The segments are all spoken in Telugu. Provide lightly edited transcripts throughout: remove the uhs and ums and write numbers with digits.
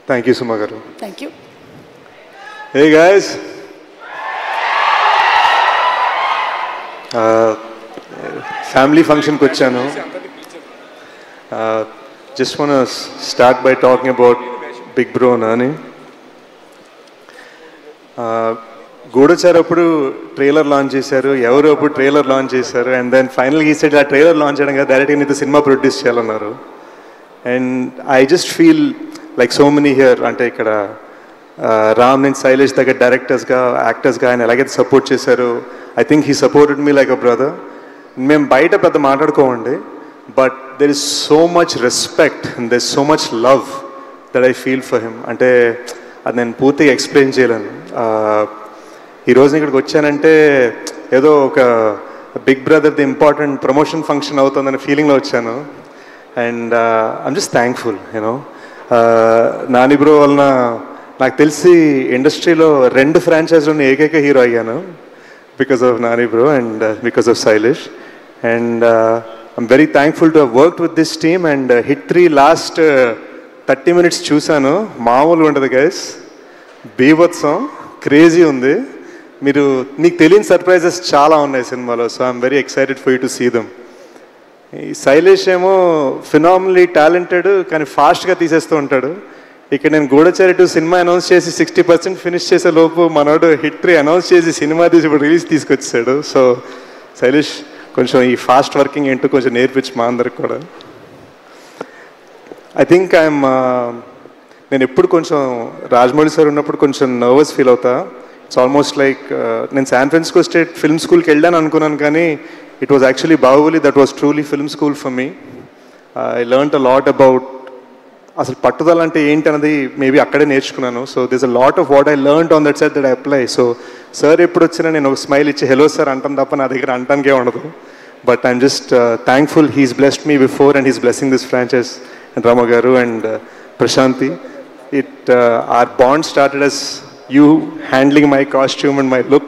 Thank you, Suma garu. Thank you. Hey guys. Family function ku vachanu. Just want to start by talking about Big Bro Nani. Goodachar appudu trailer launch chesaru, evaru appudu trailer launch chesaru, and then finally he said, "Aa trailer launch cheyadanga directly nithu cinema produce cheyalannaru." And I just feel like so many here, ante ikkada Ram and Sailesh daga directors ga, actors ga, and alage support chesaru. I think he supported me like a brother. Mem baita pedda maatladukovandi, but there is so much respect and there's so much love that I feel for him. Ante అది నేను పూర్తిగా ఎక్స్ప్లెయిన్ చేయలేను. ఈరోజు ఇక్కడికి వచ్చానంటే ఏదో ఒక బిగ్ బ్రదర్ది ఇంపార్టెంట్ ప్రమోషన్ ఫంక్షన్ అవుతుందనే ఫీలింగ్లో వచ్చాను. And I'm just thankful you know. Nani bro వలన నాకు తెలిసి ఇండస్ట్రీలో 2 ఫ్రాంచైజ్లోని ఏకైక హీరో అయ్యాను, because of Nani bro and because of Shailesh. And I'm very thankful to have worked with this team. And hit 3 last 30 minutes చూశాను, మామూలుగా ఉంటుంది గైస్, బీభత్సం, క్రేజీ ఉంది. నీకు తెలియని సర్ప్రైజెస్ చాలా ఉన్నాయి సినిమాలో. So I'm very excited for you to see them. ఈ శైలేష్ ఏమో ఫినామినలీ టాలెంటెడ్, కానీ ఫాస్ట్గా తీసేస్తూ ఉంటాడు. ఇక్కడ నేను గూఢచారి 2 సినిమా అనౌన్స్ చేసి 60% ఫినిష్ చేసే లోపు మనోడు హిట్ 3 అనౌన్స్ చేసి సినిమా తీసి ఇప్పుడు రిలీజ్ తీసుకొచ్చాడు. సో శైలేష్ కొంచెం ఈ ఫాస్ట్ వర్కింగ్ ఏంటో కొంచెం నేర్పించి మా అందరికి కూడా. ఐ థింక్ నేను ఎప్పుడు కొంచెం రాజమౌళి సార్ ఉన్నప్పుడు కొంచెం నర్వస్ ఫీల్ అవుతా. ఇట్స్ ఆల్మోస్ట్ లైక్ నేను శాన్ ఫ్రాన్సిస్కో స్టేట్ ఫిల్మ్ స్కూల్కి వెళ్ళాను అనుకున్నాను, కానీ it was actually Baahubali that was truly film school for me. I learned a lot about అసలు పట్టుదల అంటే ఏంటి అన్నది మేబీ అక్కడే నేర్చుకున్నాను. So this a lot of what I learned on that set that I apply. So sir ఎప్పుడు వచ్చినా నేను ఒక స్మైల్ ఇచ్చి హలో సార్ అంటాను తప్ప నా దగ్గర అంటానికే ఉండదు. But I'm just thankful he's blessed me before and he's blessing this franchise. And Rama garu and Prashanti, our bond started as you handling my costume and my look,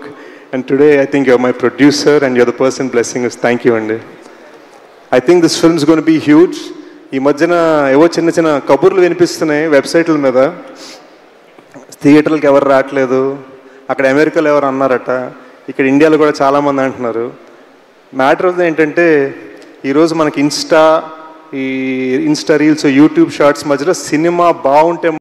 and today I think you're my producer and you're the person blessing us. Thank you Andi. I think this film is going to be huge. ఈ మధ్యన ఏవో చిన్న చిన్న కబుర్లు వినిపిస్తున్నాయి వెబ్సైట్ల మీద, థియేటర్లకు ఎవరు రావట్లేదు, అక్కడ అమెరికాలో ఎవరు అన్నారట, ఇక్కడ ఇండియాలో కూడా చాలామంది అంటున్నారు. మ్యాటర్ ఆఫ్ ఏంటంటే ఈరోజు మనకి ఇన్స్టా రీల్స్, యూట్యూబ్ షార్ట్స్ మధ్యలో సినిమా బాగుంటే